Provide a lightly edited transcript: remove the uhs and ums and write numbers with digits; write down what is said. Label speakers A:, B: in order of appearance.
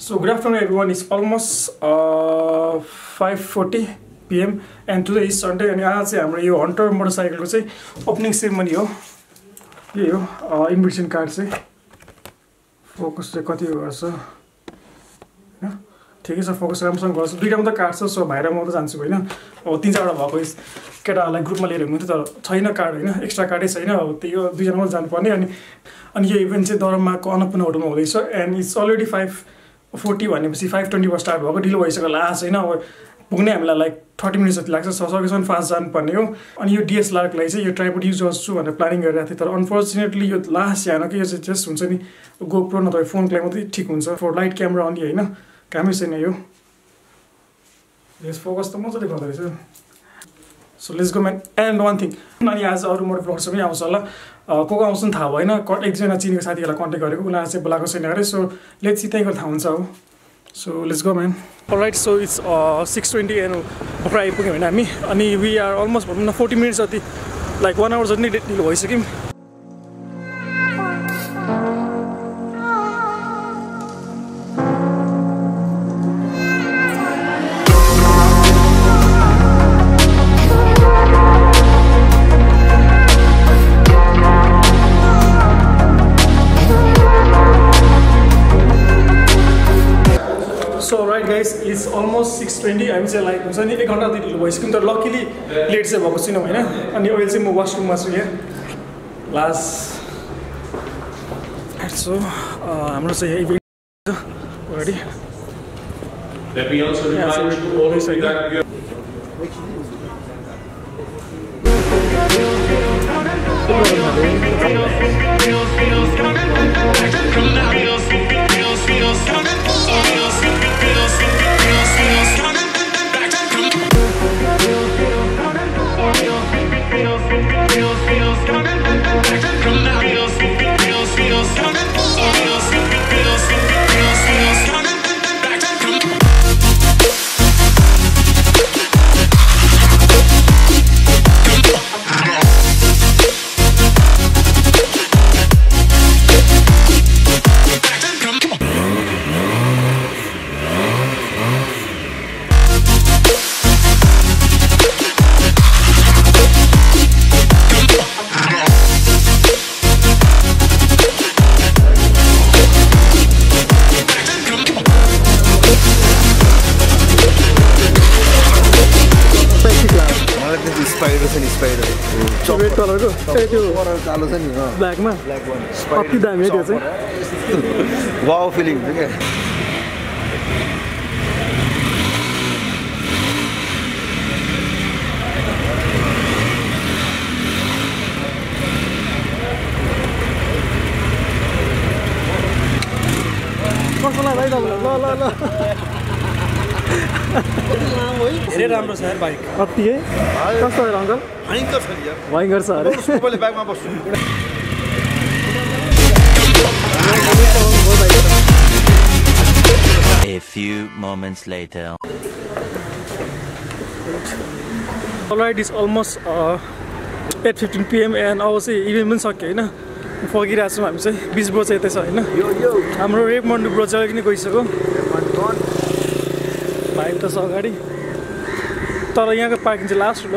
A: So good afternoon everyone, it's almost 5:40 PM and today is Sunday and आज चाहिँ हाम्रो यो हन्टर मोटरसाइकलको चाहिँ ओपनिङ सेरेमनी हो। यही हो इन्भिटेसन कार्ड चाहिँ फोकस चाहिँ कति गर्छ हैन ठिकै छ फोकस राम्रोसँग गर्छ दुईटा मात्र कार्ड छ सो भाइरा म त जान्छु हैन अब तीन चारवटा भएको केटाहरुलाई ग्रुपमा लिएर हुन्थ्यो तर छैन कार्ड हैन एक्स्ट्रा कार्डै छैन अब त्यो दुईजना मात्र जानुपर्ने अनि यो इभेन्ट चाहिँ दरमाको अन्नपूर्ण होटलमा हुँदैछ एन्ड इट्स अलरेडी 5:40 भनेपछि 5:20 मा स्टार्ट भएको ढिलो भइसक्यो लास्ट हैन अब पुग्ने हामीलाई लाइक 30 मिनट जति लाग्छ सकेसम्म फास्ट जानुपर्ने हो अनि यो DSLR को लागि चाहिँ यो ट्राइपोड युज गर्छु भनेर प्लानिङ गरिरहेको थिएँ तर अनफर्चुनेटली यो लास्ट यहाँ कि यो चाहिँ जस्ट हुन्छ नि GoPro नभए फोनको लागि मात्रै ठिक हुन्छ फर लाइट क्यामेरा अन्ली हैन कामै छैन यो यस फोकस त मजाले गर्दै रहेछ so let's go man and one thing अनि आज अरू मोटो ब्लग्स पनि आउँछ होला को आउँछन् थाहा भएन एकजना चिनेको साथीहरूलाई कन्ट्याक्ट गरेको उनीहरू चाहिँ बोलाएको छैन अरे सो लेट्स सी त्यहीँको थाहा हुन्छ हो so let's go man all right so it's 6:20 and भर्खर आइपुग्यौँ होइन हामी अनि वी आर अलमोस्ट भनौँ न 40 मिनट्स जति लाइक 1 आवर जति नै ढिलो भइसक्यौँ guys it's almost 6:20 हामी चाहिँ लाइक हुन्छ नि 1 घण्टा जति ढिलो भइसक्यौँ तर लकिली लेट चाहिँ भएको छैनौँ हैन अनि अहिले चाहिँ म वासरुममा छु यहाँ लास्ट सो हाम्रो चाहिँ यही event already
B: Let me also remind you all of you that
A: red कलरको त्यो
C: कालो छ नि
A: ब्ल्याकमा
C: ब्ल्याक वन
A: कति दामी हो त्यो चाहिँ
C: वाउ फिलिङ हुन्छ के
A: कस्तो लाग्यो भाइ तपाईँलाई ल धेरै राम्रो छ यार बाइक कति है कस्तो हो अङ्कल
C: भयङ्कर छ नि यार
A: भयङ्कर छ अरे
C: सबैले ब्यागमा बस्छु
D: A few moments later.
A: Alright, it's almost 8:15 PM and अब चाहिँ इभेन्ट पनि सक्यो होइन फगिरहेको छौँ हामी चाहिँ 20 ब्रो चाहिँ यतै छ होइन हाम्रो रेपमन्डु ब्रो चाहिँ अघि नै गइसक्यो भाइ त छ अगाडि तर यहाँको पार्किङ चाहिँ लास्ट हो